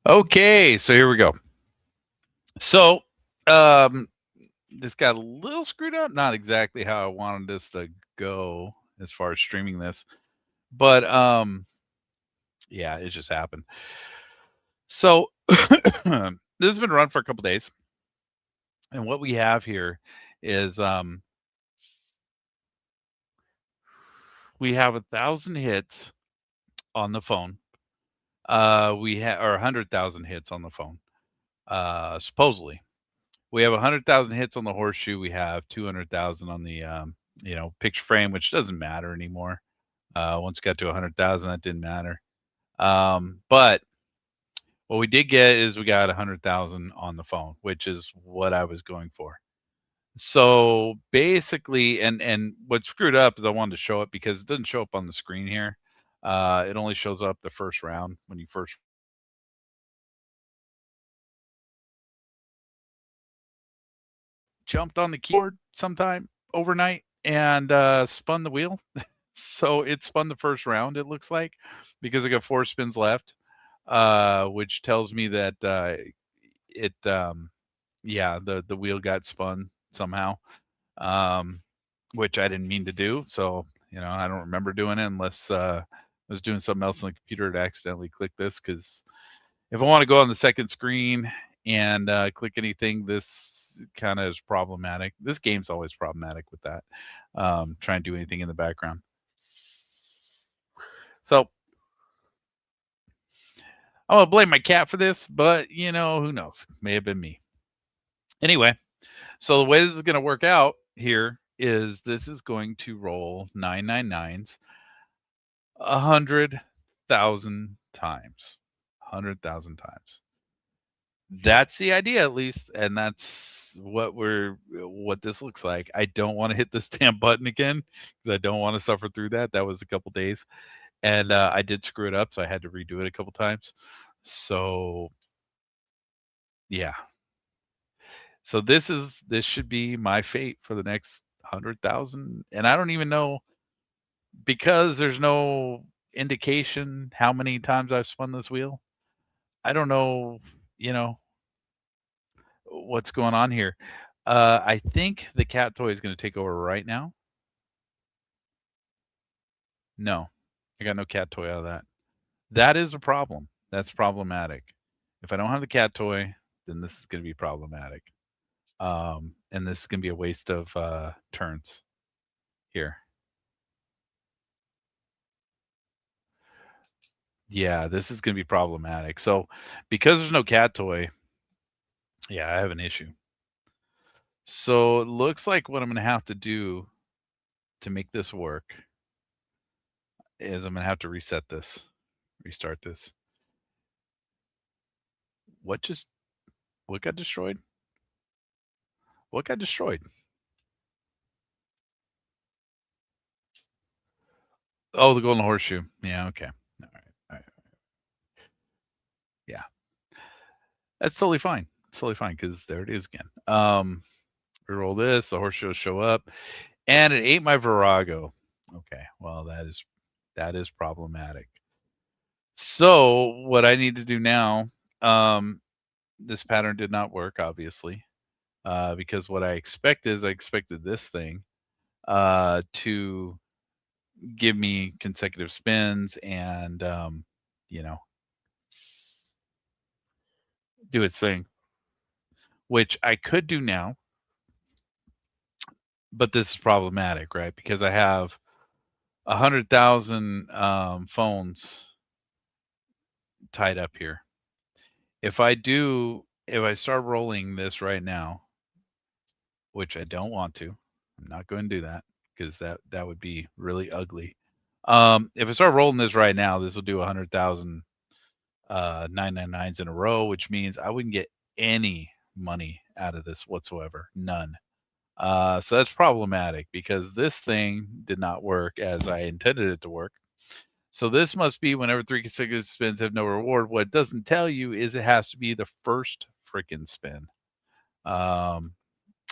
Okay, so here we go. So, um, this got a little screwed up. Not exactly how I wanted this to go as far as streaming this, but yeah, it just happened. So, this has been run for a couple days, and what we have here is we have 1,000 hits on the phone. We have or 100,000 hits on the phone. Supposedly, we have 100,000 hits on the horseshoe. We have 200,000 on the picture frame, which doesn't matter anymore. Once we got to 100,000, that didn't matter. But what we did get is we got 100,000 on the phone, which is what I was going for. So basically, and what screwed up is I wanted to show it because it doesn't show up on the screen here. It only shows up the first round when you first jumped on the keyboard sometime overnight and spun the wheel. So it spun the first round, it looks like, because I got 4 spins left, which tells me that it, yeah, the wheel got spun somehow, um, which I didn't mean to do. So, I don't remember doing it unless I was doing something else on the computer to accidentally click this. Because if I want to go on the second screen and click anything, this kind of is problematic. This game's always problematic with that. Try and do anything in the background. So I'm gonna blame my cat for this, but who knows? May have been me. Anyway, so the way this is gonna work out here is this is going to roll 999s 100,000 times. 100,000 times. That's the idea, at least, and that's what this looks like. I don't want to hit this damn button again because I don't want to suffer through that. That was a couple days, and I did screw it up, so I had to redo it a couple times. So yeah, so this should be my fate for the next 100,000, and I don't even know because there's no indication how many times I've spun this wheel. I don't know, you know, what's going on here. I think the cat toy is going to take over right now. No, I got no cat toy out of that. That is a problem. That's problematic. If I don't have the cat toy, then this is going to be problematic. And this is going to be a waste of turns here. Yeah, this is going to be problematic. So, because there's no cat toy, yeah, I have an issue. So, it looks like what I'm going to have to do to make this work is I'm going to have to reset this, restart this. What just what got destroyed? What got destroyed? Oh, the golden horseshoe. Yeah, okay. All right. All right. Yeah. That's totally fine. It's totally fine because there it is again. Reroll this, the horseshoe will show up, and it ate my Virago. Okay, well that is problematic. So what I need to do now, um, this pattern did not work, obviously, because what I expect is I expected this thing to give me consecutive spins and you know do its thing, which I could do now, but this is problematic, right? Because I have 100,000 phones tied up here. If I start rolling this right now, which I don't want to, I'm not going to do that because that would be really ugly. If I start rolling this right now, this will do 100,000 999s in a row, which means I wouldn't get any money out of this whatsoever, none. So that's problematic because this thing did not work as I intended it to work. So this must be whenever 3 consecutive spins have no reward. What it doesn't tell you is it has to be the first freaking spin. Um,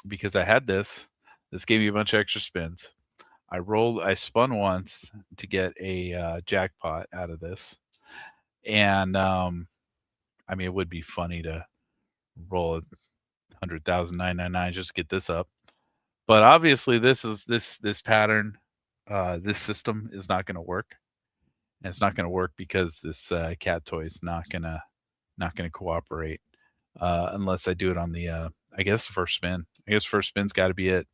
because I had this. This gave me a bunch of extra spins. I spun once to get a jackpot out of this, and I mean, it would be funny to roll 100,999 just to get this up. But obviously, this pattern, this system is not going to work. And it's not going to work because this cat toy is not gonna cooperate unless I do it on the I guess first spin. I guess first spin's got to be it,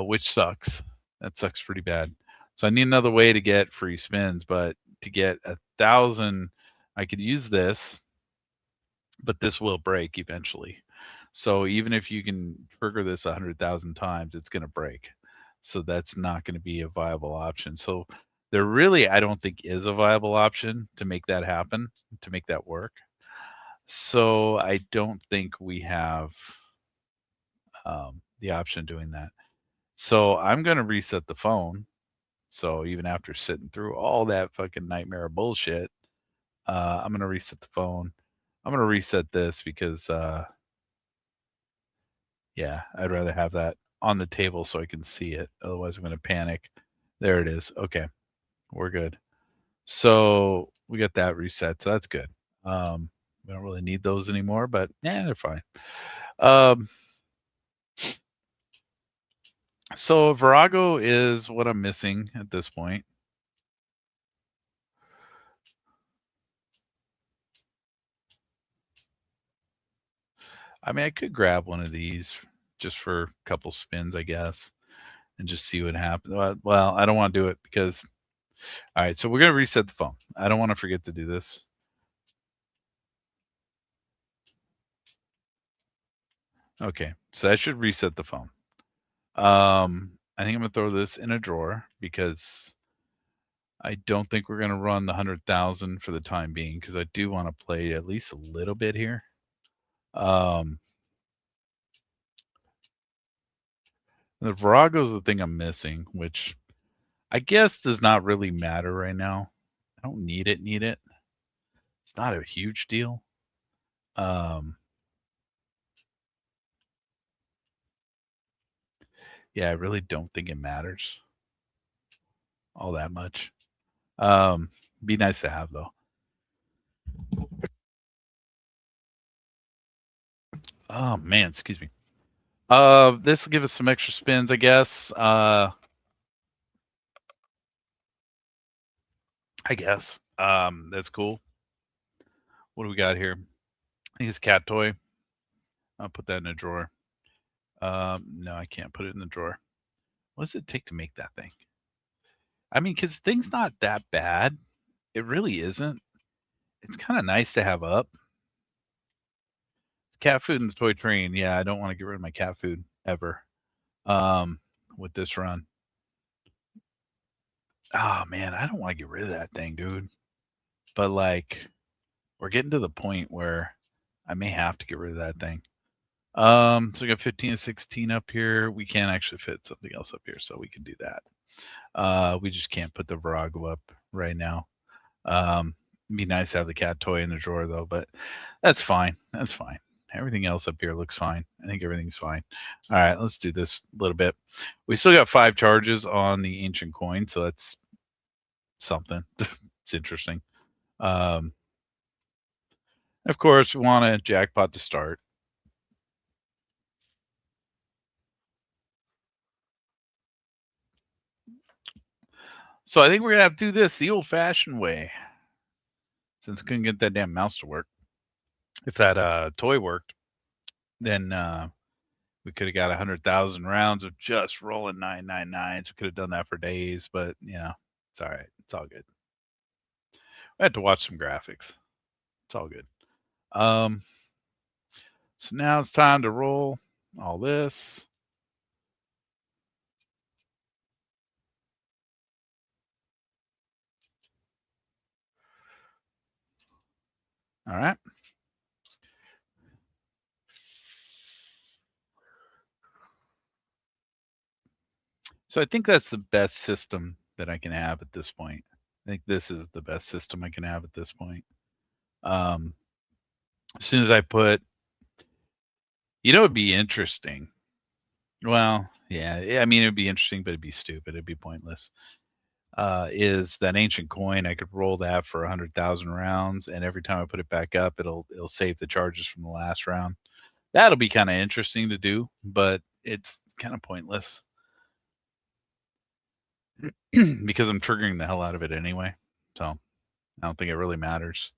which sucks. That sucks pretty bad. So I need another way to get free spins, but to get 1,000, I could use this, but this will break eventually. So even if you can trigger this 100,000 times, it's going to break. So that's not going to be a viable option. So there really, I don't think, is a viable option to make that happen, to make that work. So I don't think we have the option of doing that. So I'm going to reset the phone. So even after sitting through all that fucking nightmare of bullshit, I'm going to reset the phone. I'm going to reset this because, yeah, I'd rather have that on the table so I can see it. Otherwise, I'm going to panic. There it is. Okay, we're good. So we got that reset. So that's good. We don't really need those anymore, but yeah, they're fine. Um, so Virago is what I'm missing at this point. I mean, I could grab one of these just for a couple spins, I guess, and just see what happens. Well, I don't want to do it because, all right, so we're going to reset the phone. I don't want to forget to do this. Okay, so I should reset the phone. I think I'm going to throw this in a drawer because I don't think we're going to run the 100,000 for the time being because I do want to play at least a little bit here. The Virago is the thing I'm missing, which I guess does not really matter right now. I don't need it. It's not a huge deal. Yeah, I really don't think it matters all that much. Be nice to have though. Oh man, excuse me. This will give us some extra spins, I guess. I guess. That's cool. What do we got here? I think it's a cat toy. I'll put that in a drawer. No, I can't put it in the drawer. What does it take to make that thing? I mean, because the thing's not that bad. It really isn't. It's kind of nice to have up. It's cat food in the toy train. Yeah, I don't want to get rid of my cat food ever. Um, with this run. Oh man, I don't want to get rid of that thing, dude. But like, we're getting to the point where I may have to get rid of that thing. So we got 15 and 16 up here. We can actually fit something else up here, so we can do that. We just can't put the Virago up right now. It'd be nice to have the cat toy in the drawer though, but that's fine. That's fine. Everything else up here looks fine. I think everything's fine. All right, let's do this a little bit. We still got 5 charges on the ancient coin, so that's something. It's interesting. Um, of course, we want a jackpot to start. So I think we're gonna have to do this the old-fashioned way, since I couldn't get that damn mouse to work. If that toy worked, then we could have got 100,000 rounds of just rolling 999s. We could have done that for days, but you know, it's all right. It's all good. I had to watch some graphics. It's all good. Um, so now it's time to roll all this. All right. So I think that's the best system that I can have at this point. I think this is the best system I can have at this point. As soon as I put, it'd be interesting. Well, yeah, I mean, it'd be interesting, but it'd be stupid. It'd be pointless. is that ancient coin. I could roll that for 100,000 rounds, and every time I put it back up, it'll save the charges from the last round. That'll be kind of interesting to do, but it's kind of pointless because I'm triggering the hell out of it anyway. So I don't think it really matters.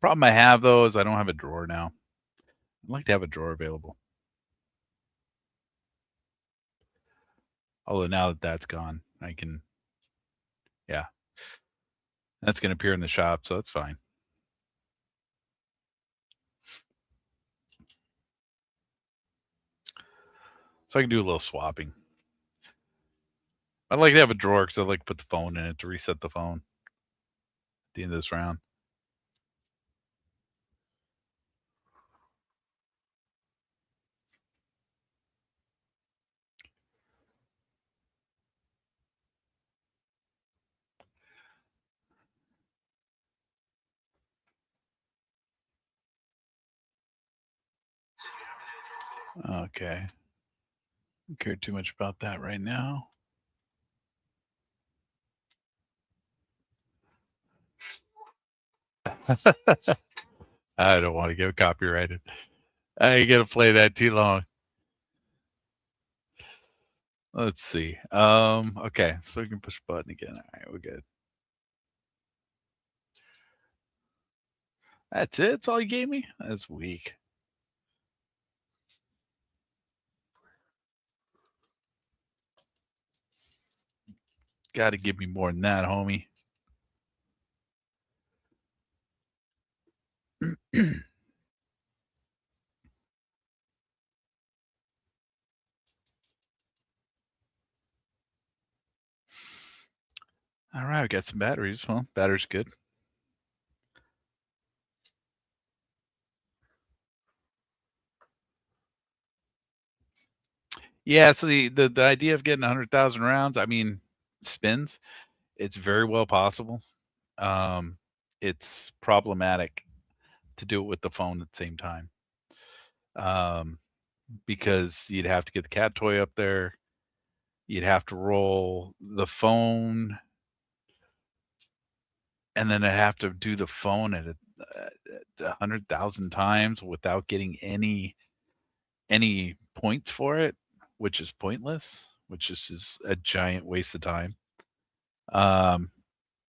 Problem I have though is I don't have a drawer now. I'd like to have a drawer available. Although now that that's gone, I can, yeah, that's going to appear in the shop, so that's fine. So I can do a little swapping. I'd like to have a drawer because I'd like to put the phone in it to reset the phone at the end of this round. Okay. Don't care too much about that right now. I don't want to get copyrighted. I ain't gonna play that too long. Let's see. Okay, so we can push button again. All right, we're good. That's it. That's all you gave me. That's weak. Got to give me more than that, homie. All right, we got some batteries. Well, battery's good. Yeah, so the idea of getting 100,000 rounds, I mean, spins, it's very well possible. It's problematic to do it with the phone at the same time. Because you'd have to get the cat toy up there. You'd have to roll the phone, and then I'd have to do the phone at 100,000 times without getting any points for it, which is pointless, which is a giant waste of time. Um,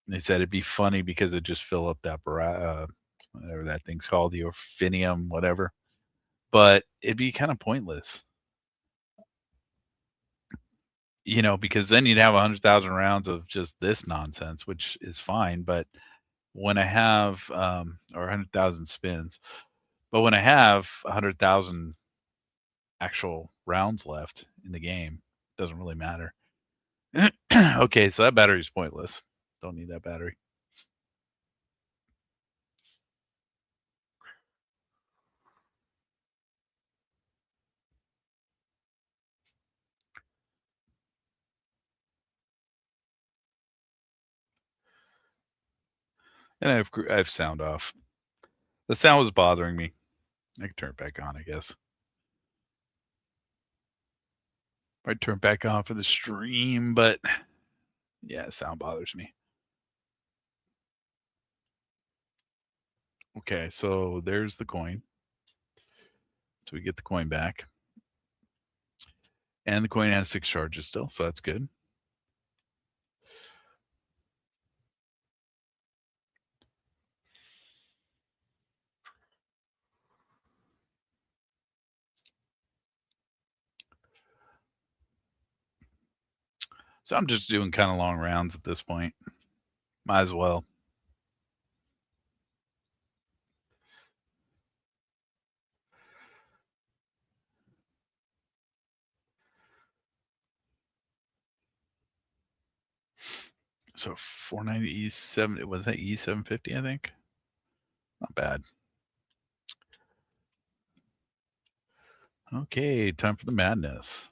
they said it'd be funny because it'd just fill up that whatever that thing's called, the Orphinium, whatever. But it'd be kind of pointless, because then you'd have 100,000 rounds of just this nonsense, which is fine. But when I have, or 100,000 spins, but when I have 100,000 actual rounds left in the game, it doesn't really matter. Okay, so that battery's pointless. Don't need that battery. And I have sound off. The sound was bothering me. I can turn it back on, I guess. I turn it back on for the stream, but yeah, sound bothers me. Okay, so there's the coin. So we get the coin back. And the coin has 6 charges still, so that's good. So I'm just doing kind of long rounds at this point. Might as well. So 490 E7, was that E750, I think? Not bad. Okay, time for the madness.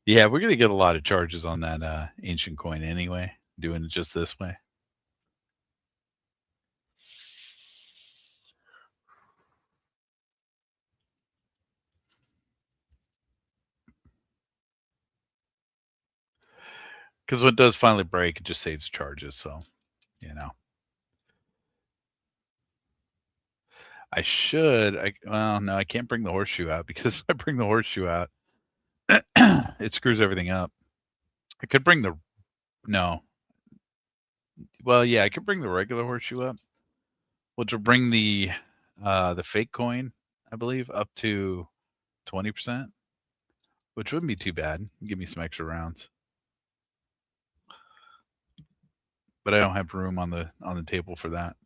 Yeah, we're gonna get a lot of charges on that ancient coin anyway, doing it just this way. Because when it does finally break, it just saves charges. So, you know, I should. Well, no, I can't bring the horseshoe out because if I bring the horseshoe out, it screws everything up. I could bring the no. Well, yeah, I could bring the regular horseshoe up, which will bring the fake coin, I believe, up to 20%, which wouldn't be too bad. Give me some extra rounds. But I don't have room on the table for that.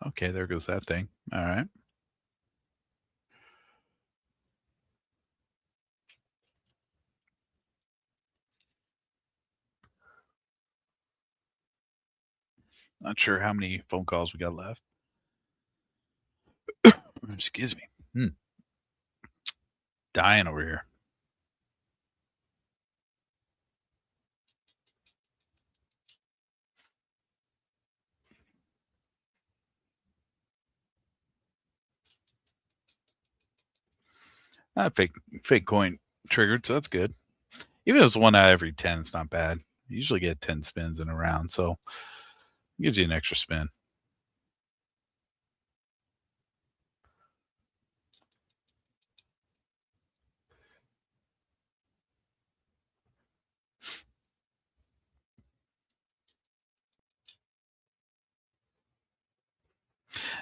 Okay, there goes that thing. All right. Not sure how many phone calls we got left. Excuse me. Dying over here. Fake coin triggered, so that's good. Even if it's one out of every 10, it's not bad. You usually get 10 spins in a round, so it gives you an extra spin.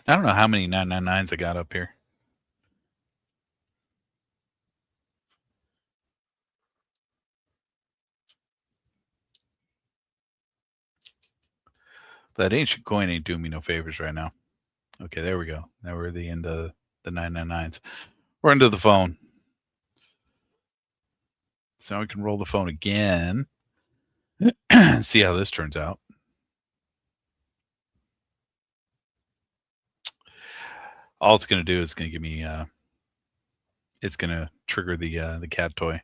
I don't know how many 999s I got up here. But that ancient coin ain't doing me no favors right now. Okay, there we go. Now we're at the end of the 999s. We're into the phone. So we can roll the phone again and see how this turns out. All it's going to do is going to give me, it's going to trigger the cat toy.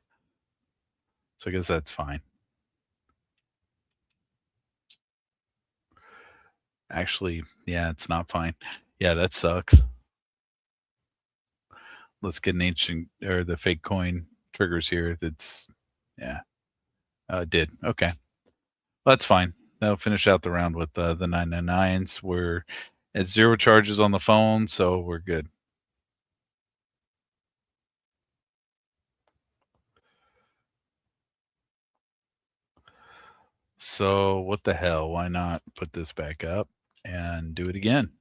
So I guess that's fine. Actually, yeah, it's not fine. Yeah, that sucks. Let's get an ancient or the fake coin triggers here. That's yeah, did okay. Well, that's fine. That'll finish out the round with the 999s. We're at 0 charges on the phone, so we're good. So what the hell? Why not put this back up and do it again?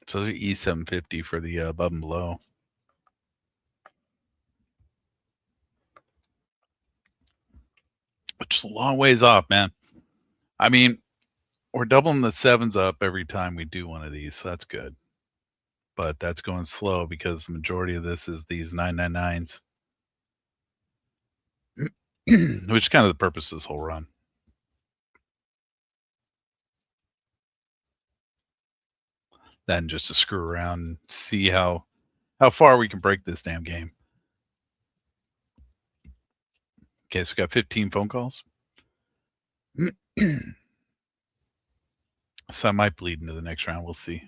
So E750 for the above and below. Which is a long ways off, man. I mean, we're doubling the sevens up every time we do one of these. So that's good. But that's going slow because the majority of this is these 999s, which is kind of the purpose of this whole run. Then just to screw around and see how far we can break this damn game. Okay, so we got 15 phone calls. So I might bleed into the next round. We'll see.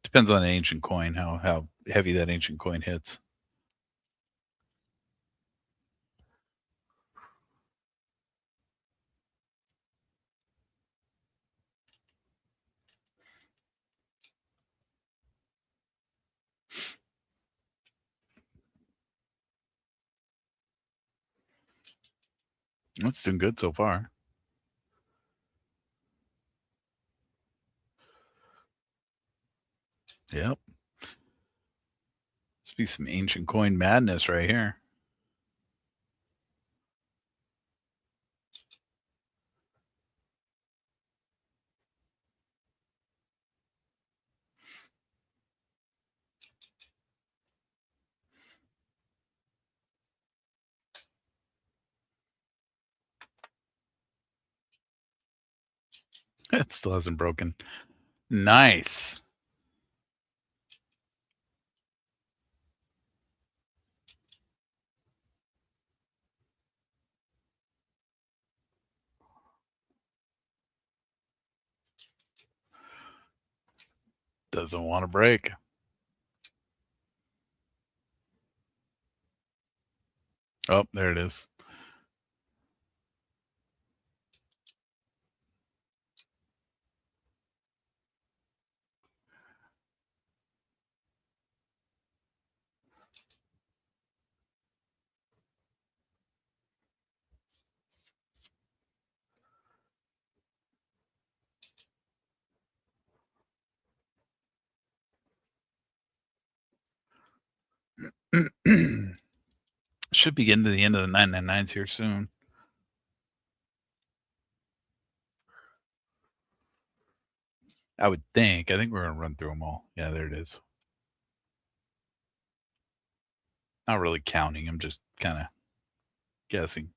Depends on the ancient coin, how heavy that ancient coin hits. That's doing good so far. Yep. Must be some ancient coin madness right here. It still hasn't broken. Nice. Doesn't want to break. Oh, there it is. Should be getting to the end of the 999s here soon. I would think. I think we're going to run through them all. Yeah, there it is. Not really counting. I'm just kind of guessing.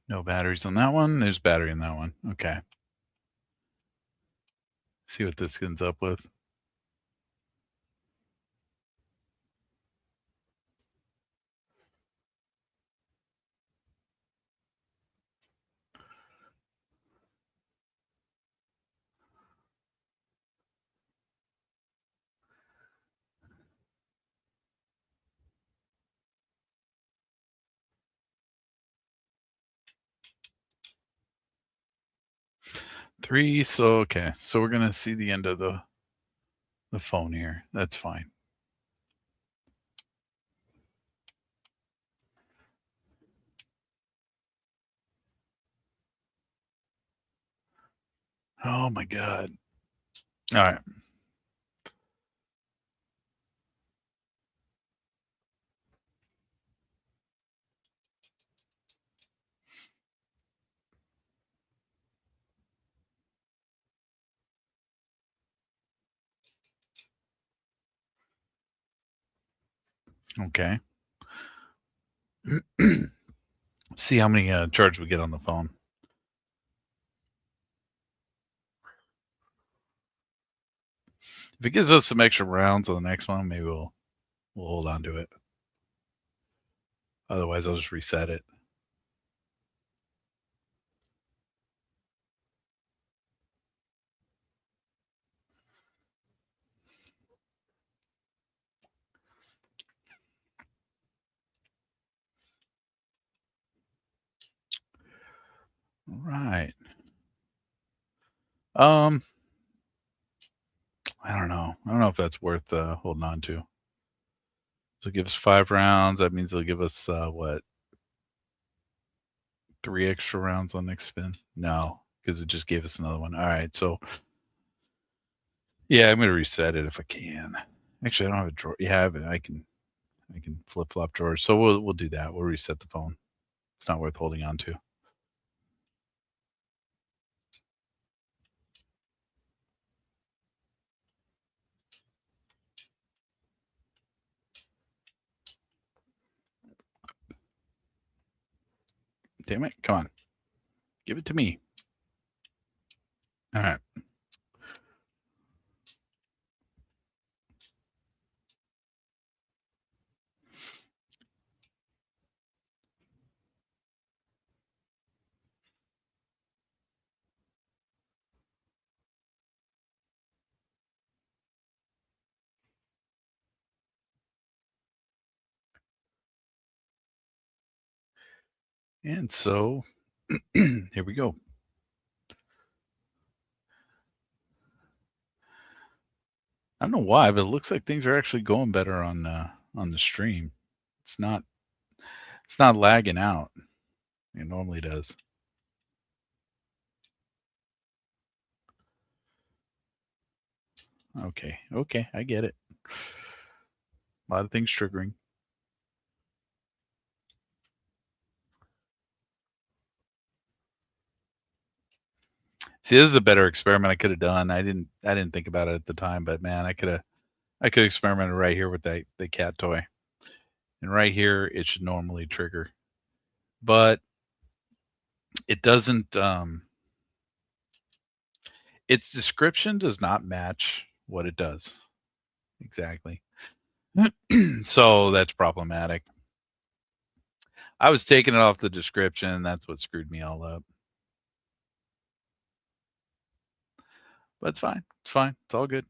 No batteries on that one. There's battery in that one. Okay. See what this ends up with. Three. So okay. So we're gonna see the end of the phone here. That's fine. Oh my god. All right. Okay. See how many charge we get on the phone. If it gives us some extra rounds on the next one, maybe we'll hold on to it. Otherwise, I'll just reset it. Right. I don't know. I don't know if that's worth holding on to. So give us 5 rounds. That means they'll give us what? 3 extra rounds on next spin? No, because it just gave us another one. All right. So yeah, I'm gonna reset it if I can. Actually, I don't have a drawer. Yeah, I can flip flop drawers. So we'll do that. We'll reset the phone. It's not worth holding on to. Damn it! Come on, give it to me. All right. And so here we go. I don't know why, but it looks like things are actually going better on the stream. It's not lagging out. It normally does. Okay, I get it. A lot of things triggering. See, this is a better experiment I could have done. I didn't think about it at the time, but man, I could experiment right here with that the cat toy. And right here it should normally trigger. But it doesn't its description does not match what it does. Exactly. So that's problematic. I was taking it off the description, and that's what screwed me all up. But it's fine. It's fine. It's all good.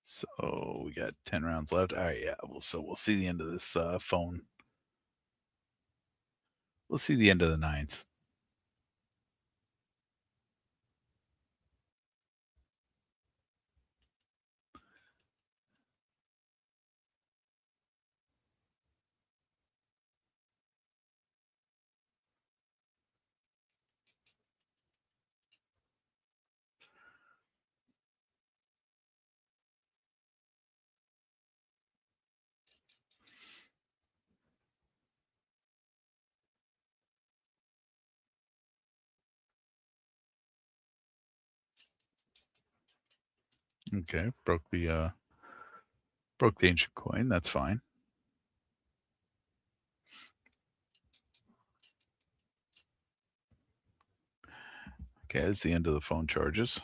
So we got 10 rounds left. All right, yeah. We'll see the end of this phone. We'll see the end of the nines. Okay, broke the ancient coin. That's fine. Okay, that's the end of the phone charges.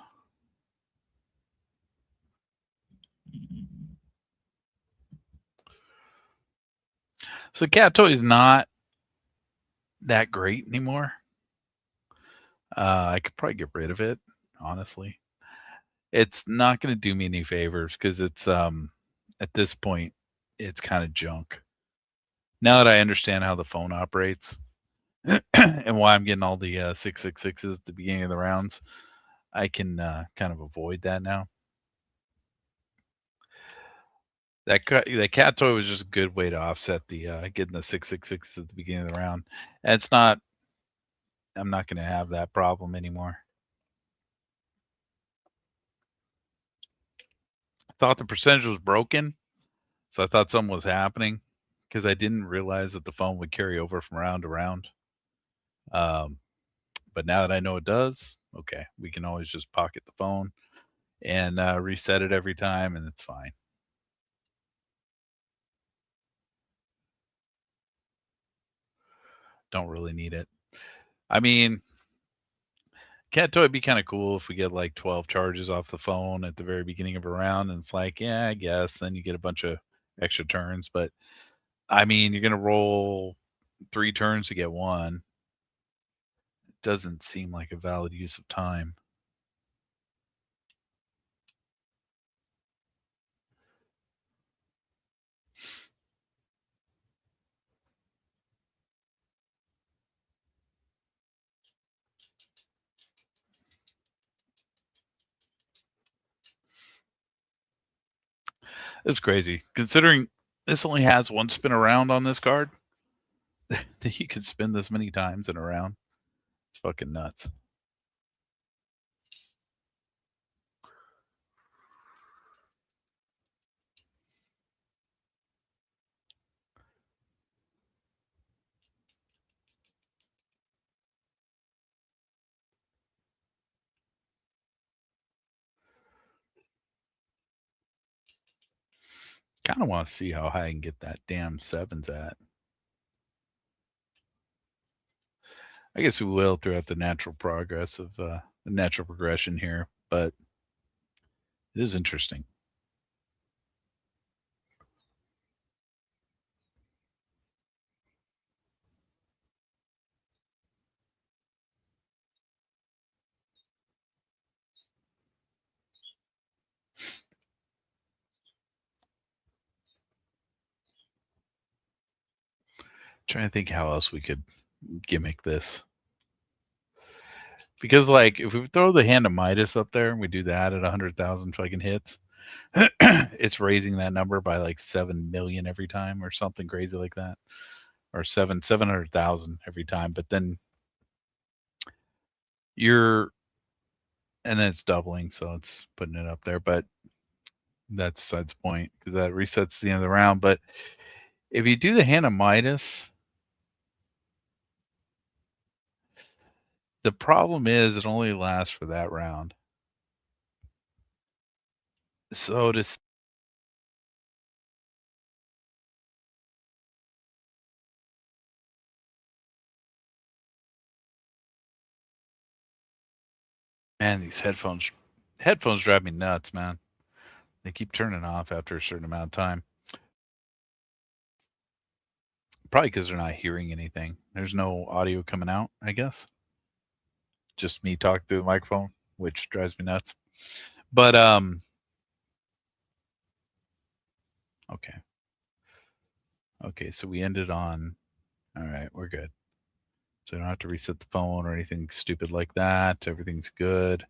So cat toy is not that great anymore. I could probably get rid of it, honestly. It's not going to do me any favors because it's at this point it's kind of junk. Now that I understand how the phone operates and why I'm getting all the 666s at the beginning of the rounds, I can kind of avoid that now. That cat toy was just a good way to offset the getting the 666 at the beginning of the round. And it's not. I'm not going to have that problem anymore. I thought the percentage was broken, so I thought something was happening because I didn't realize that the phone would carry over from round to round. Um, but now that I know it does, okay, we can always just pocket the phone and reset it every time, and it's fine. Don't really need it. I mean, cat toy would be kind of cool if we get like 12 charges off the phone at the very beginning of a round, and it's like, yeah, I guess. Then you get a bunch of extra turns, but I mean, you're gonna roll 3 turns to get one. It doesn't seem like a valid use of time. It's crazy considering this only has one spin around on this card. That you can spin this many times in a round. It's fucking nuts. Kind of want to see how high I can get that damn sevens at. I guess we will throughout the natural progress of the natural progression here, but it is interesting. Trying to think how else we could gimmick this. Because like if we throw the hand of Midas up there and we do that at 100,000 fucking hits, it's raising that number by like 7 million every time or something crazy like that. or 700,000 every time, but then you're, and then it's doubling, so it's putting it up there, but that's besides the point because that resets the end of the round. But if you do the hand of Midas, the problem is it only lasts for that round. So to man, these headphones drive me nuts, man. They keep turning off after a certain amount of time. Probably because they're not hearing anything. There's no audio coming out, I guess. Just me talking through the microphone, which drives me nuts. But okay. Okay, so we ended on, all right, we're good. So I don't have to reset the phone or anything stupid like that. Everything's good.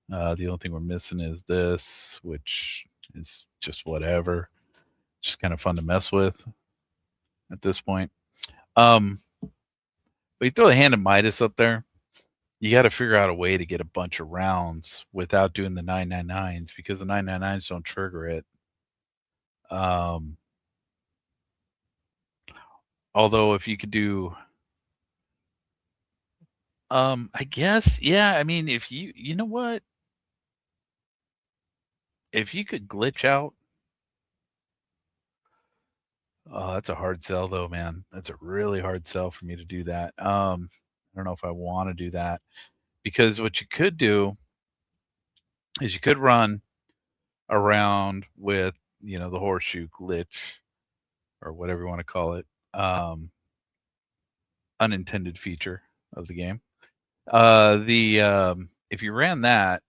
The only thing we're missing is this, which is just whatever. Just kind of fun to mess with at this point. But you throw the hand of Midas up there, you got to figure out a way to get a bunch of rounds without doing the 999s because the 999s don't trigger it. Although if you could do, I guess, yeah. I mean, if you know what, if you could glitch out, oh, that's a hard sell though, man. That's a really hard sell for me to do that. I don't know if I want to do that because what you could do is you could run around with, the horseshoe glitch or whatever you want to call it, unintended feature of the game. The If you ran that,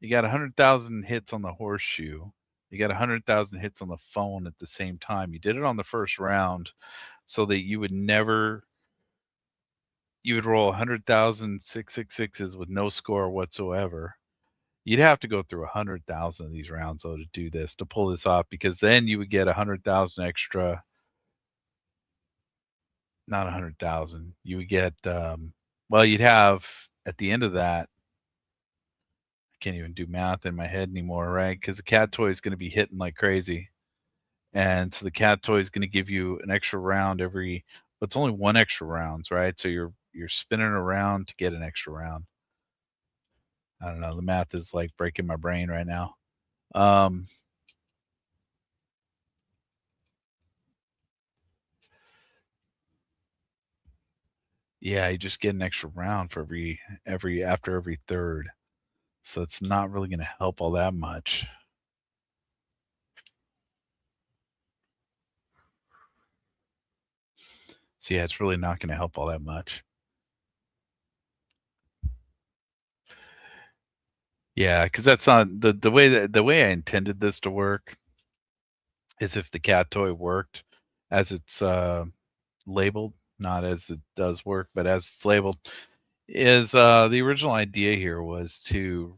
you got 100,000 hits on the horseshoe. You got 100,000 hits on the phone at the same time. You did it on the first round so that you would roll 100,000 666s with no score whatsoever. You'd have to go through 100,000 of these rounds though to do this, to pull this off, because then you would get 100,000 extra. Not 100,000. You would get, well, you'd have at the end of that. I can't even do math in my head anymore, right? Because the cat toy is going to be hitting like crazy, and so the cat toy is going to give you an extra round every. But it's only one extra rounds, right? So you're spinning around to get an extra round. I don't know. The math is like breaking my brain right now. Um, yeah, you just get an extra round for every third. So it's not really going to help all that much. So yeah, it's really not going to help all that much. Yeah, because that's not the way I intended this to work is if the cat toy worked as it's labeled, not as it does work, but as it's labeled, is the original idea here was to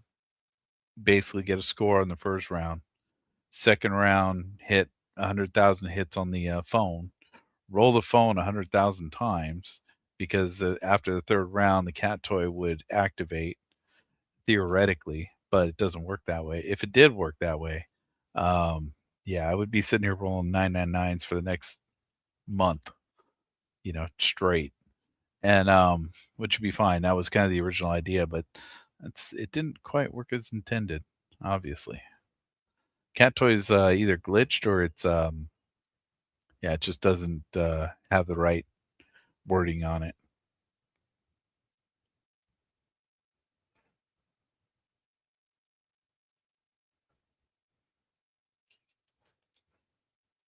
basically get a score on the first round. Second round, hit 100,000 hits on the phone. Roll the phone 100,000 times because after the third round, the cat toy would activate theoretically, but it doesn't work that way. If it did work that way, um, yeah, I would be sitting here rolling 999s for the next month, straight, and which would be fine. That was kind of the original idea, but it didn't quite work as intended, obviously. Cat toys either glitched or it's yeah, it just doesn't have the right wording on it.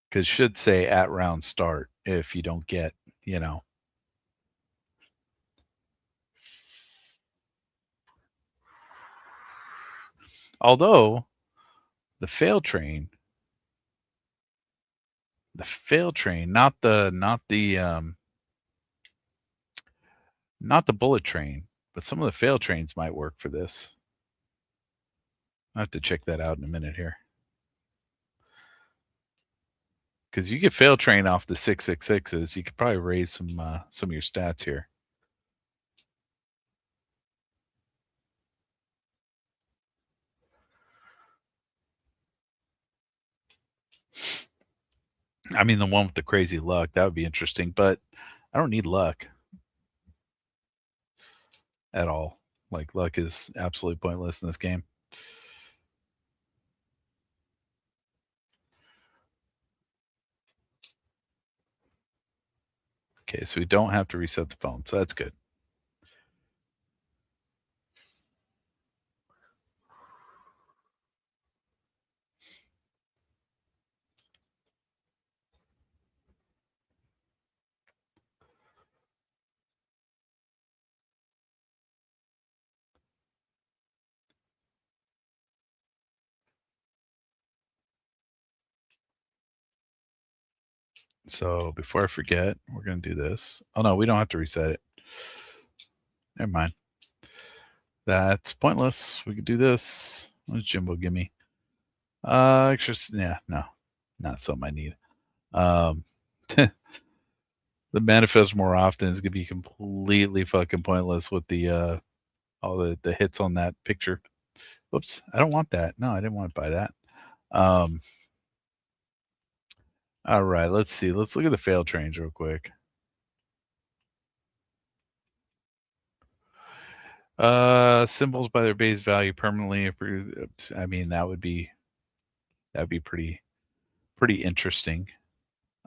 Because should say at round start if you don't get, you know. Although the fail train, not the bullet train, but some of the fail trains might work for this. I have to check that out in a minute here. Because you could fail train off the 666s. You could probably raise some of your stats here. I mean, the one with the crazy luck, that would be interesting, but I don't need luck at all. Like, luck is absolutely pointless in this game. Okay, so we don't have to reset the phone, so that's good. So before I forget, we're going to do this. Oh, no, we don't have to reset it. Never mind. That's pointless. We could do this. What does Jimbo give me? Extra. Yeah, no, not something I need. The manifest more often is going to be completely fucking pointless with the all the hits on that picture. Whoops, I don't want that. No, I didn't want to buy that. All right, let's see. Let's look at the failed trains real quick. Symbols by their base value permanently. I mean, that'd be pretty interesting.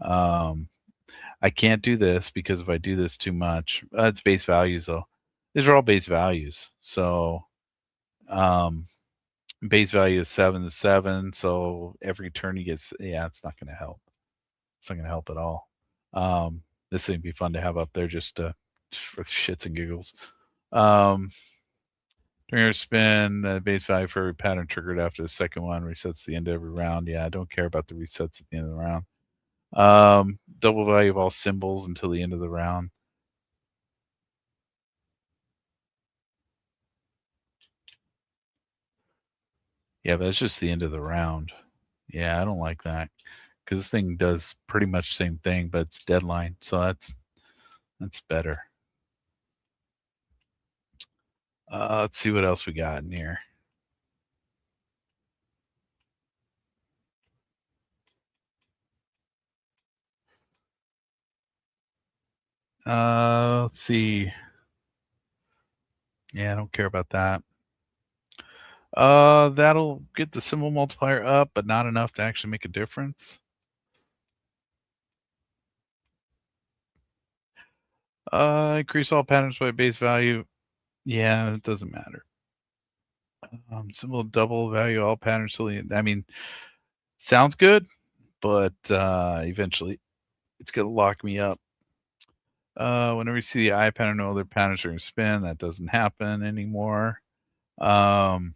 I can't do this because if I do this too much, it's base values though. These are all base values. So, base value is 7 to 7. So every turn you get, yeah, it's not going to help. It's not going to help at all. This thing would be fun to have up there just for shits and giggles. During your spin, the base value for every pattern triggered after the second one resets the end of every round. Yeah, I don't care about the resets at the end of the round. Double value of all symbols until the end of the round. Yeah, but it's just the end of the round. Yeah, I don't like that because this thing does pretty much the same thing, but it's deadline, so that's better. Let's see what else we got in here. Let's see. Yeah, I don't care about that. That'll get the symbol multiplier up, but not enough to actually make a difference. Increase all patterns by base value. Yeah, it doesn't matter. Symbol double value all patterns. I mean, sounds good, but eventually it's gonna lock me up. Whenever you see the eye pattern, no other patterns are going to spin. That doesn't happen anymore. Ever.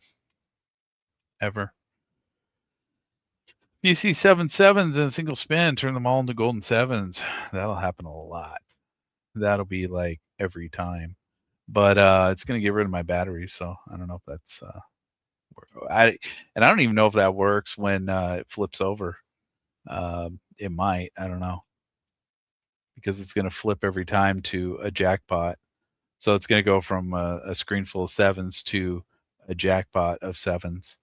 If you see 7 7s in a single spin, turn them all into golden sevens. That'll happen a lot. That'll be like every time. But it's going to get rid of my batteries, so I don't know if that's. I don't even know if that works when it flips over. It might. I don't know because it's going to flip every time to a jackpot. So it's going to go from a screen full of sevens to a jackpot of sevens.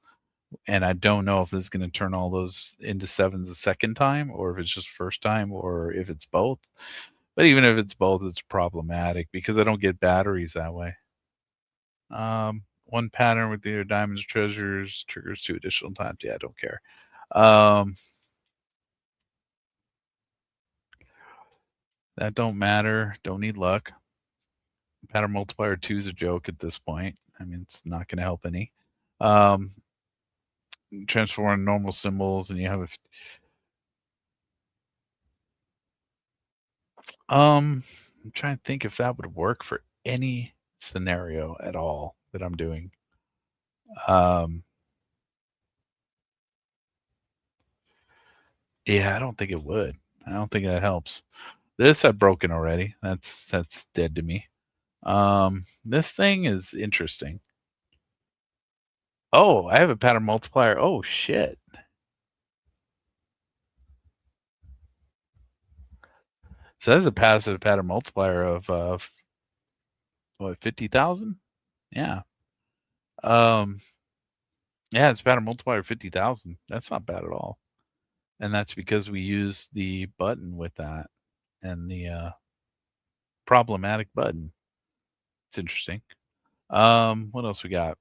And I don't know if this is going to turn all those into sevens a second time or if it's just first time or if it's both. But even if it's both, it's problematic because I don't get batteries that way. One pattern with either diamonds or treasures triggers 2 additional times. Yeah, I don't care. That don't matter. Don't need luck. Pattern multiplier 2 is a joke at this point. I mean, it's not going to help any. Transform normal symbols, and you have I'm trying to think if that would work for any scenario at all that I'm doing. Yeah, I don't think it would. I don't think that helps. This I've broken already. That's dead to me. This thing is interesting. Oh, I have a pattern multiplier. Oh shit. So that's a passive pattern multiplier of what, 50,000? Yeah. Yeah, it's a pattern multiplier of 50,000. That's not bad at all. And that's because we use the button with that and the problematic button. It's interesting. What else we got?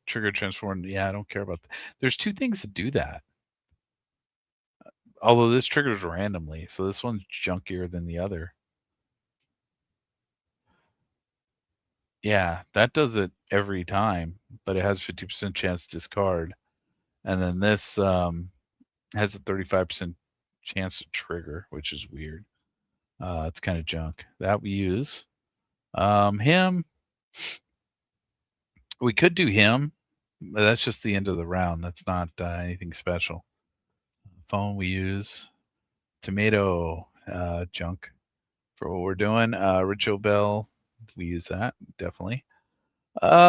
Trigger transform. Yeah, I don't care about that. There's two things that do that. Although this triggers randomly, so this one's junkier than the other. Yeah, that does it every time, but it has 50% chance to discard. And then this has a 35% chance to trigger, which is weird. It's kind of junk. That we use. Him, we could do him, but that's just the end of the round. That's not anything special. Phone we use. Tomato, junk for what we're doing. Richo Bell, we use that, definitely.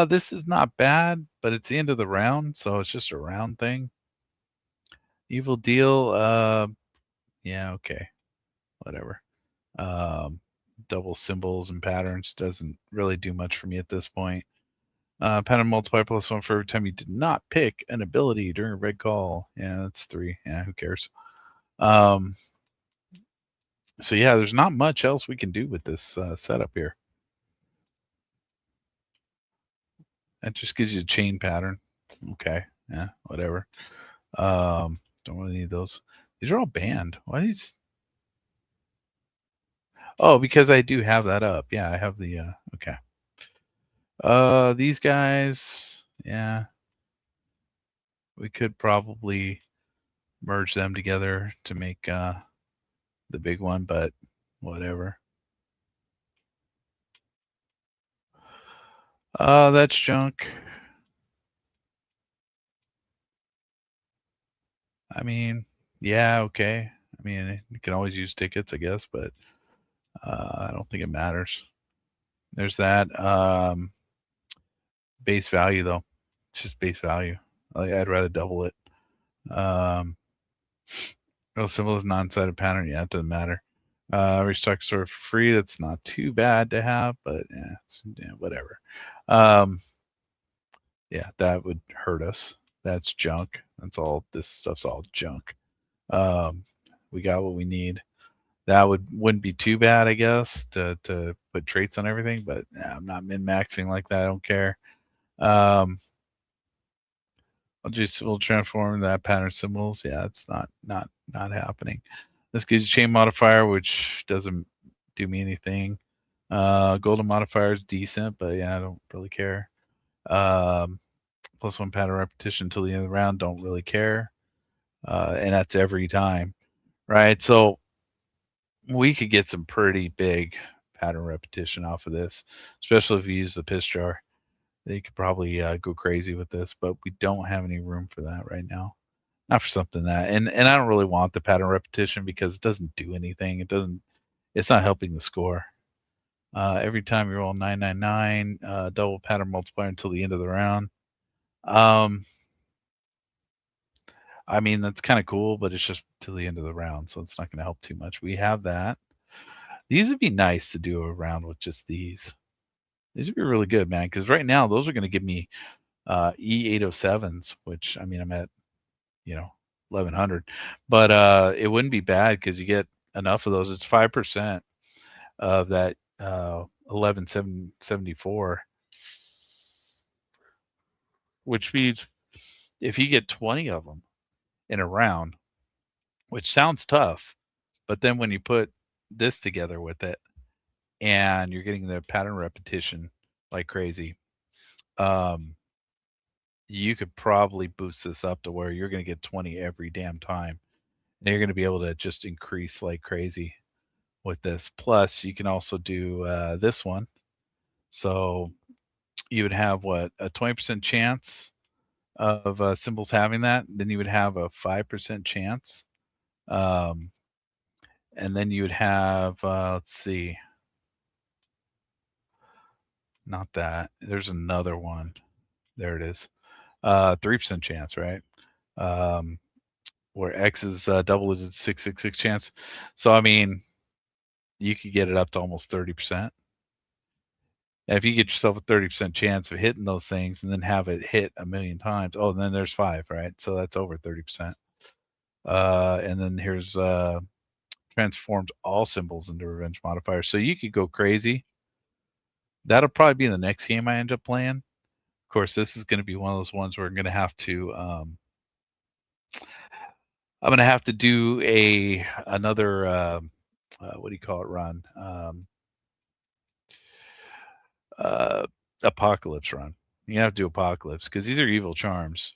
This is not bad, but it's the end of the round, so it's just a round thing. Evil Deal, yeah, okay, whatever. Double symbols and patterns doesn't really do much for me at this point. Pattern multiply +1 for every time you did not pick an ability during a red call. Yeah, that's 3. Yeah, who cares? So yeah, there's not much else we can do with this setup here. That just gives you a chain pattern. Okay, yeah, whatever. Don't really need those. These are all banned. Why these? Oh, because I do have that up. Yeah, I have the okay. These guys, yeah. We could probably merge them together to make the big one, but whatever. That's junk. I mean, yeah, okay. I mean, you can always use tickets, I guess, but I don't think it matters. There's that. Base value, though. It's just base value. I'd rather double it. Real symbol is non-sided pattern. Yeah, it doesn't matter. Restock store for free. That's not too bad to have, but yeah, whatever. Yeah, that would hurt us. That's junk. That's all. This stuff's all junk. We got what we need. That wouldn't be too bad, I guess, to put traits on everything. But I'm not min maxing like that. I don't care. We'll transform that pattern symbols. Yeah, it's not happening. This gives you chain modifier, which doesn't do me anything. Golden modifier is decent, but yeah, I don't really care. +1 pattern repetition until the end of the round, don't really care. And that's every time, right? So we could get some pretty big pattern repetition off of this, especially if you use the piss jar. They could probably go crazy with this, but we don't have any room for that right now. Not for something that, and I don't really want the pattern repetition because it doesn't do anything. It's not helping the score. Every time you roll 999, double pattern multiplier until the end of the round. I mean, that's kind of cool, but it's just till the end of the round, so it's not going to help too much. We have that. These would be nice to do a round with just these. These would be really good, man, because right now those are going to give me E807s, which, I mean, I'm at, 1100, but it wouldn't be bad because you get enough of those. It's 5% of that 1174, which means if you get 20 of them in a round, which sounds tough, but then when you put this together with it and you're getting the pattern repetition like crazy, you could probably boost this up to where you're going to get 20 every damn time. And you're going to be able to just increase like crazy with this. Plus, you can also do this one. So you would have what, a 20% chance of symbols having that. Then you would have a 5% chance. And then you would have, let's see, not that. There's another one. There it is. 3% chance, right? Where X is double digit 666 chance. So I mean, you could get it up to almost 30%. And if you get yourself a 30% chance of hitting those things and then have it hit a million times, oh, and then there's 5, right? So that's over 30%. And then here's transforms all symbols into revenge modifiers. So you could go crazy. That'll probably be the next game I end up playing. Of course, this is going to be one of those ones where I'm going to have to I'm going to have to do another what do you call it run? Apocalypse run. You have to do Apocalypse because these are evil charms.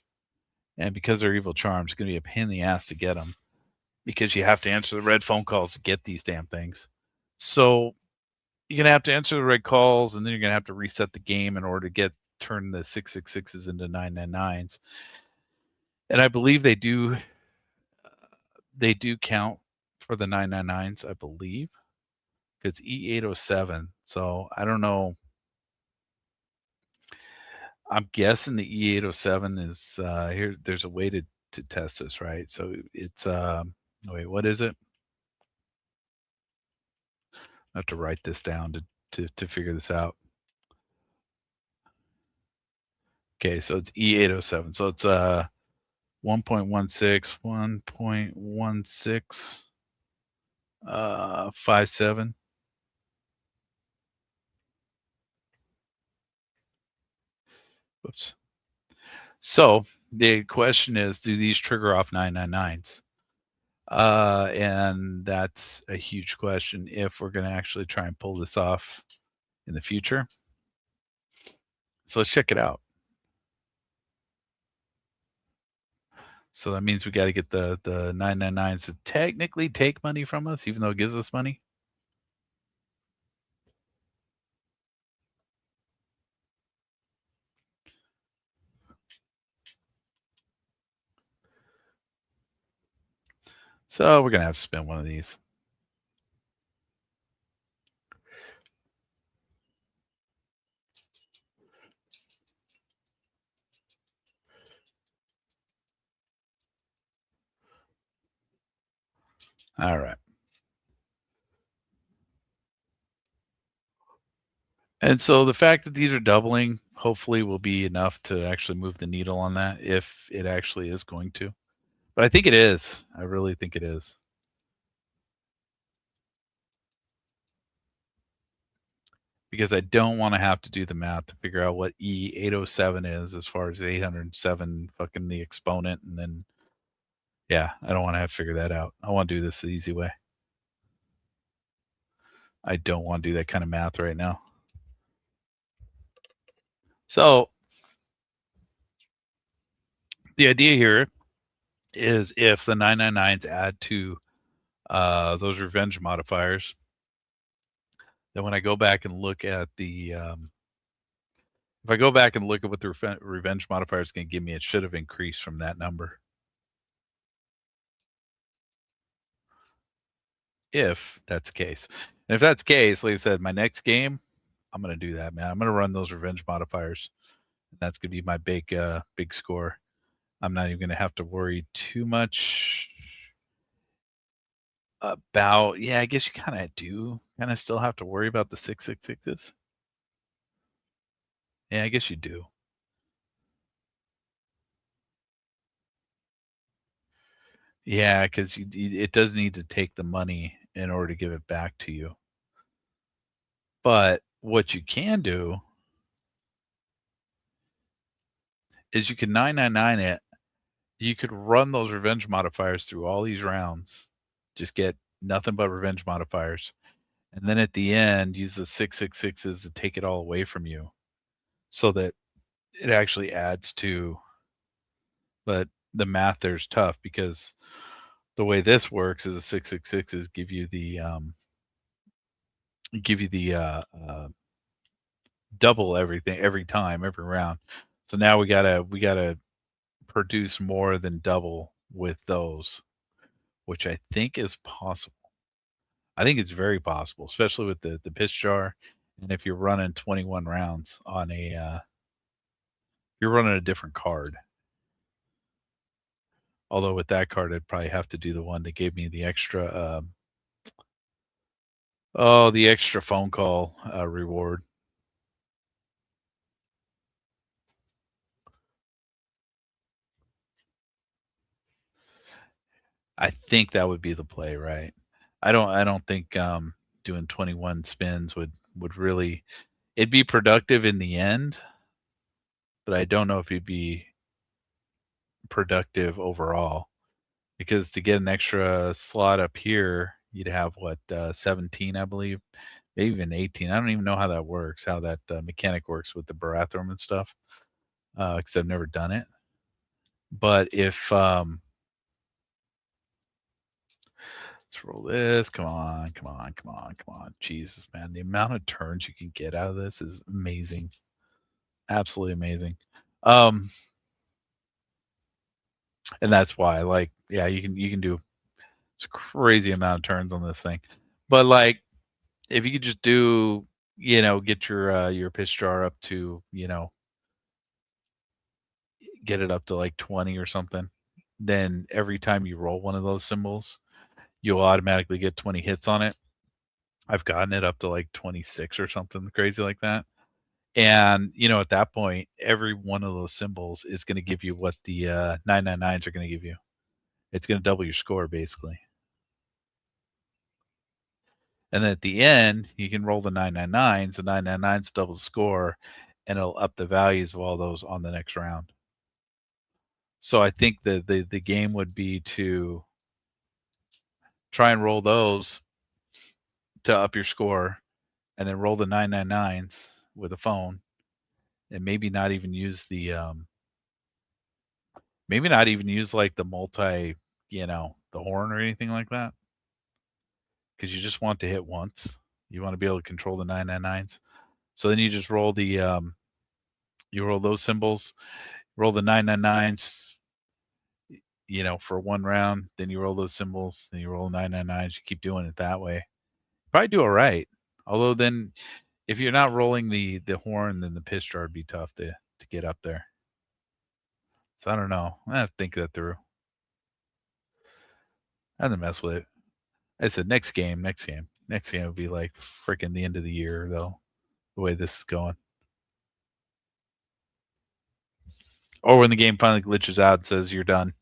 And because they're evil charms, it's going to be a pain in the ass to get them because you have to answer the red phone calls to get these damn things. So you're going to have to answer the red calls, and then you're going to have to reset the game in order to turn the 666s into 999s. And I believe they do count for the 999s, I believe, because E807. So I don't know. I'm guessing the E807 is here. There's a way to test this, right? So it's wait, what is it? I have to write this down to figure this out. Okay, so it's E807. So it's 1.16, 1.16, 57. Whoops. So the question is, do these trigger off 999s? And that's a huge question if we're going to actually try and pull this off in the future. So let's check it out. So that means we got to get the 999s to technically take money from us, even though it gives us money. So we're going to have to spend one of these. All right. And so the fact that these are doubling hopefully will be enough to actually move the needle on that if it actually is going to. But I think it is. I really think it is. Because I don't want to have to do the math to figure out what E807 is as far as 807 fucking the exponent. And then, yeah, I don't want to have to figure that out. I want to do this the easy way. I don't want to do that kind of math right now. So the idea here is if the 999s add to those revenge modifiers, then when I go back and look at the if I go back and look at what the revenge modifier is going to give me, it should have increased from that number. If that's the case. And if that's the case, like I said, my next game, I'm going to do that, man. I'm going to run those revenge modifiers. That's going to be my big score. I'm not even going to have to worry too much about, yeah, I guess you kind of still have to worry about the 666s. Yeah, I guess you do. Yeah, because it does need to take the money in order to give it back to you. But what you can do is you can 999 it. You could run those revenge modifiers through all these rounds. Just get nothing but revenge modifiers. And then at the end, use the 666s to take it all away from you so that it actually adds to. But the math there's tough because the way this works is the 666s give you the double everything every time, every round. So now we gotta produce more than double with those, which I think is possible. I think it's very possible, especially with the pitch jar, and if you're running 21 rounds on you're running a different card. Although with that card, I'd probably have to do the one that gave me the extra Oh, the extra phone call reward. I think that would be the play, right? I don't think doing 21 spins would really it'd be productive in the end, but I don't know if it'd be productive overall because to get an extra slot up here, you'd have what 17, I believe, maybe even 18. I don't even know how that works, how that mechanic works with the bathroom and stuff, because I've never done it. But if let's roll this. Come on, come on, come on, come on. Jesus, man. The amount of turns you can get out of this is amazing. Absolutely amazing. Um, and that's why, like, yeah, you can do it's a crazy amount of turns on this thing. But like if you could just do, get your pitch jar up to, get it up to like 20 or something, then every time you roll one of those symbols, you'll automatically get 20 hits on it. I've gotten it up to like 26 or something crazy like that. And at that point, every one of those symbols is going to give you what the 999s are going to give you. It's going to double your score basically. And then at the end, you can roll the 999s. The 999s double the score, and it'll up the values of all those on the next round. So I think that the game would be to try and roll those to up your score, and then roll the 999s with a phone, and maybe not even use like the multi, the horn or anything like that, because you just want to hit once. You want to be able to control the 999s. So then you just roll you roll those symbols, roll the 999s, for one round. Then you roll those symbols. Then you roll 999s. You keep doing it that way. Probably do all right. Although then, if you're not rolling the horn, then the pitch jar would be tough to get up there. So I don't know. I have to think that through. I have to mess with it. I said next game would be like freaking the end of the year though. The way this is going, or when the game finally glitches out and says you're done.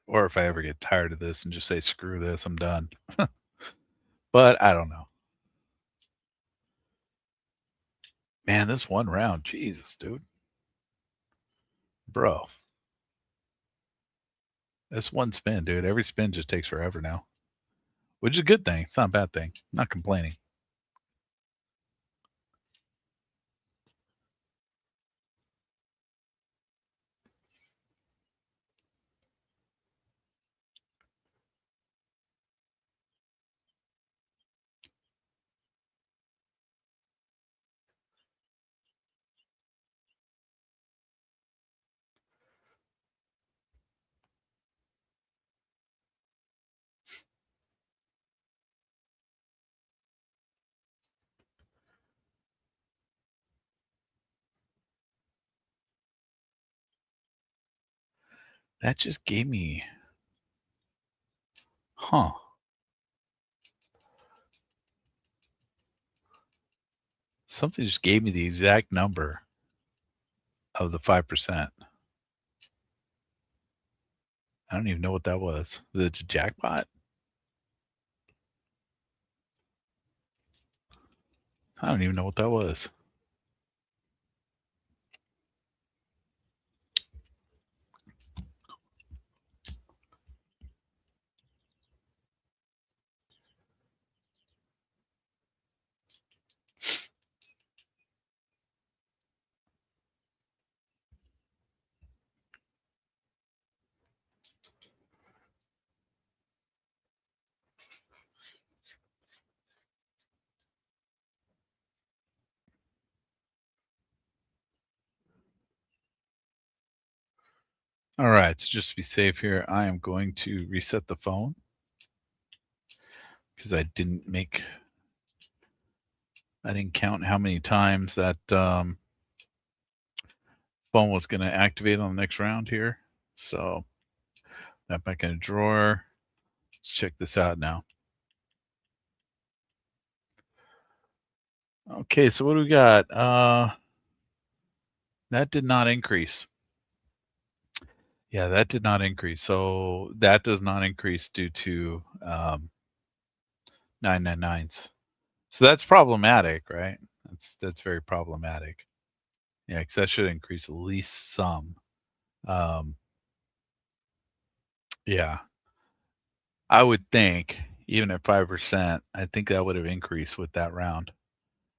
Or if I ever get tired of this and just say screw this, I'm done. But I don't know. Man, this one round, Jesus, dude, bro, this one spin, dude. Every spin just takes forever now, which is a good thing. It's not a bad thing. I'm not complaining. That just gave me, huh? Something just gave me the exact number of the 5%. I don't even know what that was. Was it a jackpot? I don't even know what that was. All right, so just to be safe here, I am going to reset the phone because I didn't count how many times that phone was going to activate on the next round here. So that back in a drawer. Let's check this out now. Okay, so what do we got? That did not increase. Yeah, that did not increase. So that does not increase due to 999s. So that's problematic, right? That's very problematic. Yeah, because that should increase at least some. Um, yeah, I would think even at 5%, I think that would have increased with that round.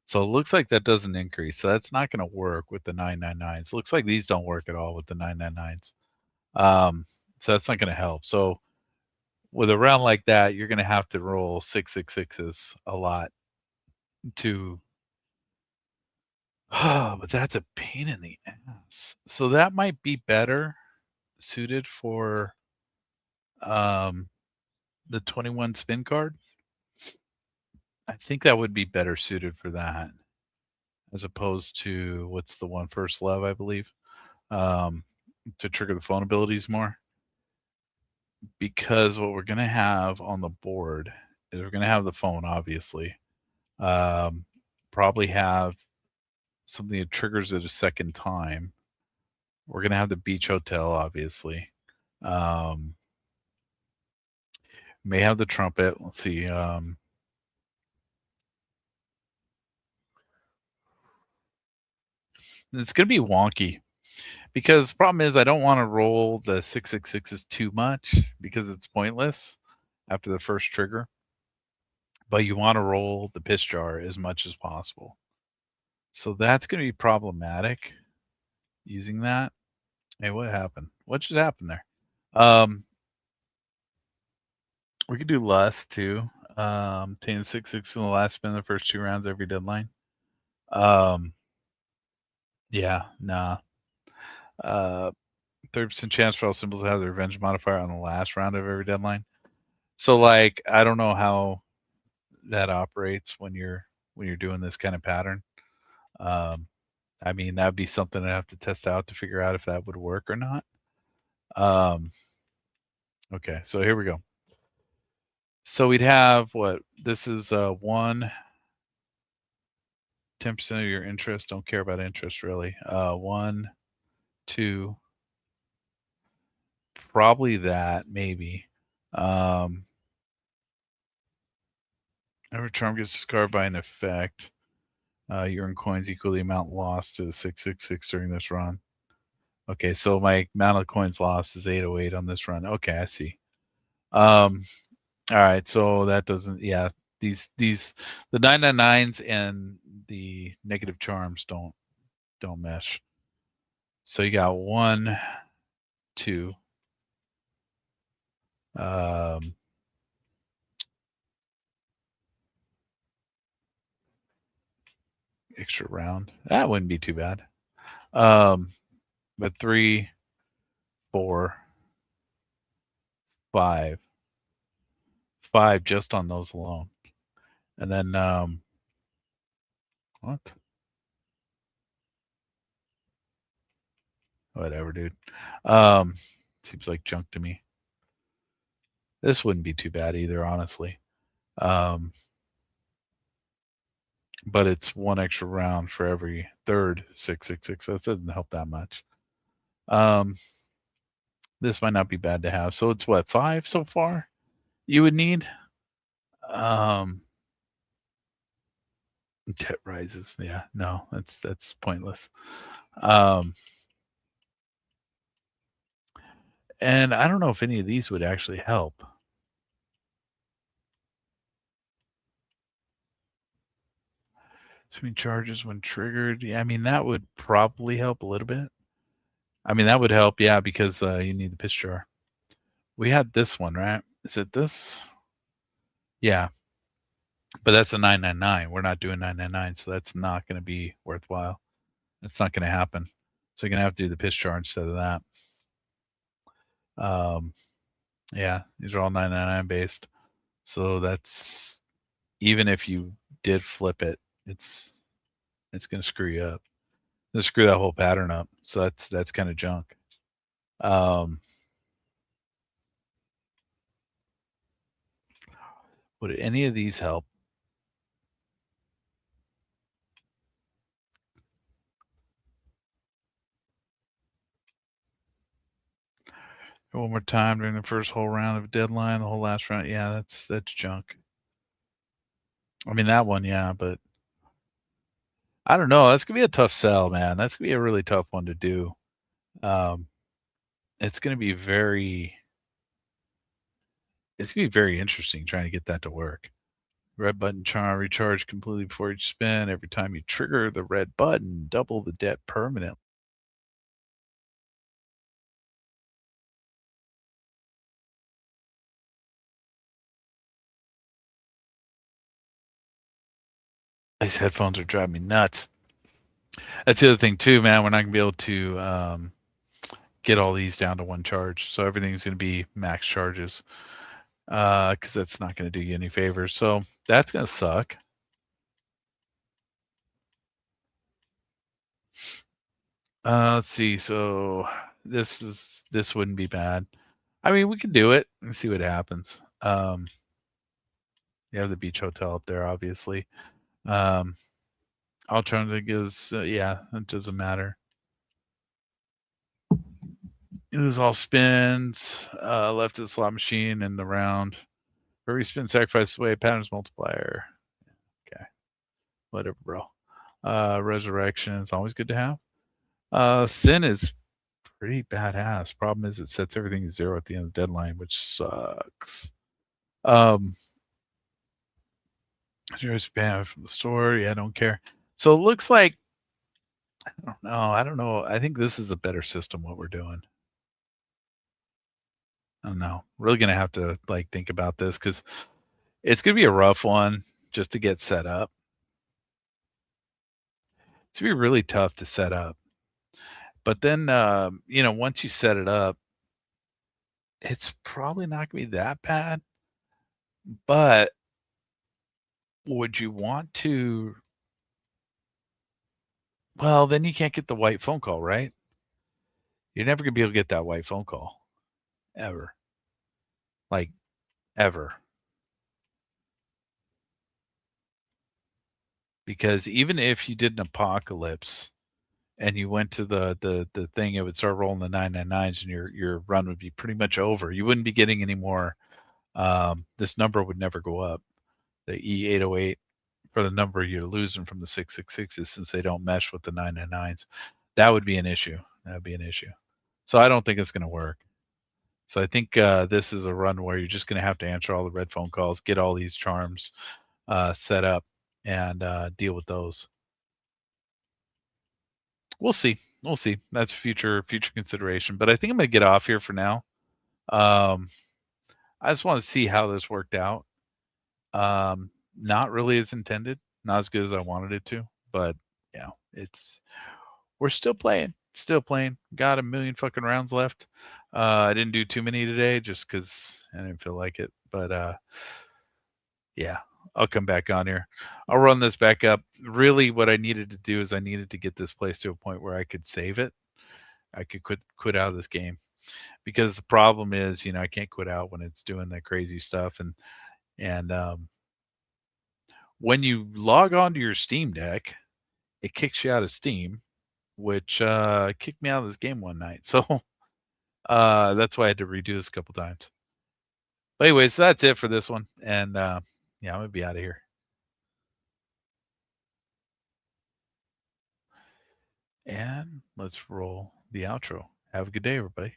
So it looks like that doesn't increase. So that's not going to work with the 999s. Looks like these don't work at all with the 999s. So that's not going to help. So with a round like that, you're going to have to roll 666s a lot to. But that's a pain in the ass. So that might be better suited for um, the 21 spin card. I think that would be better suited for that as opposed to what's the one, First Love, I believe, to trigger the phone abilities more. Because what we're going to have on the board is we're going to have the phone, obviously. Probably have something that triggers it a second time. We're going to have the beach hotel, obviously. May have the trumpet. Let's see. It's going to be wonky because the problem is I don't want to roll the 666s too much because it's pointless after the first trigger. But you want to roll the piss jar as much as possible. So that's going to be problematic using that. Hey, what happened? What just happened there? We could do lust too. 10 6 in the last spin of the first two rounds every deadline. Yeah, nah. 30% chance for all symbols to have the revenge modifier on the last round of every deadline. So like I don't know how that operates when you're doing this kind of pattern. I mean that'd be something I have to test out to figure out if that would work or not. Okay, so here we go. So we'd have what? This is 1 10% of your interest. Don't care about interest really. 1, 2, probably that maybe. Every charm gets discarded by an effect. You earn coins equal to the amount lost to the 666 during this run. Okay, so my amount of coins lost is 808 on this run. Okay, I see. All right, so that doesn't. Yeah, these the 999s and the negative charms don't mesh. So you got 1, 2. Extra round. That wouldn't be too bad. But 3, 4, 5. 5 just on those alone. And then what? Whatever, dude. Seems like junk to me. This wouldn't be too bad either, honestly. But it's 1 extra round for every third 666. So it doesn't help that much. This might not be bad to have. So it's what, 5 so far you would need? Tet rises. Yeah, no, that's pointless. And I don't know if any of these would actually help. Swing charges when triggered. Yeah, I mean that would probably help a little bit. I mean that would help, yeah, because you need the piss jar. We had this one, right? Is it this? Yeah, but that's a 999. We're not doing 999, so that's not going to be worthwhile. It's not going to happen. So you're going to have to do the piss jar instead of that. Um, yeah, these are all 999 based. So that's, even if you did flip it, it's going to screw you up. It's screw that whole pattern up. So that's kind of junk. Um, would any of these help? One more time during the first whole round of deadline, the whole last round. Yeah, that's junk. I mean that one, yeah, but I don't know. That's gonna be a tough sell, man. That's gonna be a really tough one to do. Um, it's gonna be very, it's gonna be very interesting trying to get that to work. Red button charm, recharge completely before each spin. Every time you trigger the red button, double the debt permanently. These headphones are driving me nuts. That's the other thing too, man. We're not gonna be able to get all these down to one charge, so everything's gonna be max charges, because that's not gonna do you any favors. So that's gonna suck. Let's see. So this wouldn't be bad. I mean, we can do it and see what happens. You have the beach hotel up there, obviously. Um, alternative gives, yeah, it doesn't matter. It was all spins. Left to the slot machine in the round. Every spin sacrifice away patterns multiplier. Okay, whatever, bro. Resurrection is always good to have. Sin is pretty badass. Problem is it sets everything to zero at the end of the deadline, which sucks. Zero spam from the store. Yeah, I don't care. So it looks like, I don't know. I don't know. I think this is a better system. What we're doing. I don't know. Really gonna have to like think about this because it's gonna be a rough one just to get set up. It's gonna be really tough to set up. But then, once you set it up, it's probably not gonna be that bad. But would you want to? Well, then you can't get the white phone call, right? You're never gonna be able to get that white phone call ever, like ever, because even if you did an apocalypse and you went to the thing, it would start rolling the 999s, and your run would be pretty much over. You wouldn't be getting any more. This number would never go up. The E808 for the number you're losing from the 666s, since they don't mesh with the 999s. That would be an issue. That would be an issue. So I don't think it's going to work. So I think this is a run where you're just going to have to answer all the red phone calls, get all these charms set up, and deal with those. We'll see. We'll see. That's future consideration. But I think I'm going to get off here for now. Um, I just want to see how this worked out. Not really as intended, not as good as I wanted it to, but yeah, it's we're still playing. Got a million fucking rounds left. I didn't do too many today just because I didn't feel like it, but yeah, I'll come back on here. I'll run this back up. Really, what I needed to do is I needed to get this place to a point where I could save it. I could quit out of this game, because the problem is, I can't quit out when it's doing that crazy stuff, and when you log on to your Steam Deck, it kicks you out of Steam, which kicked me out of this game one night. So that's why I had to redo this a couple times. But anyways, that's it for this one, and yeah, I'm gonna be out of here. And let's roll the outro. Have a good day, everybody.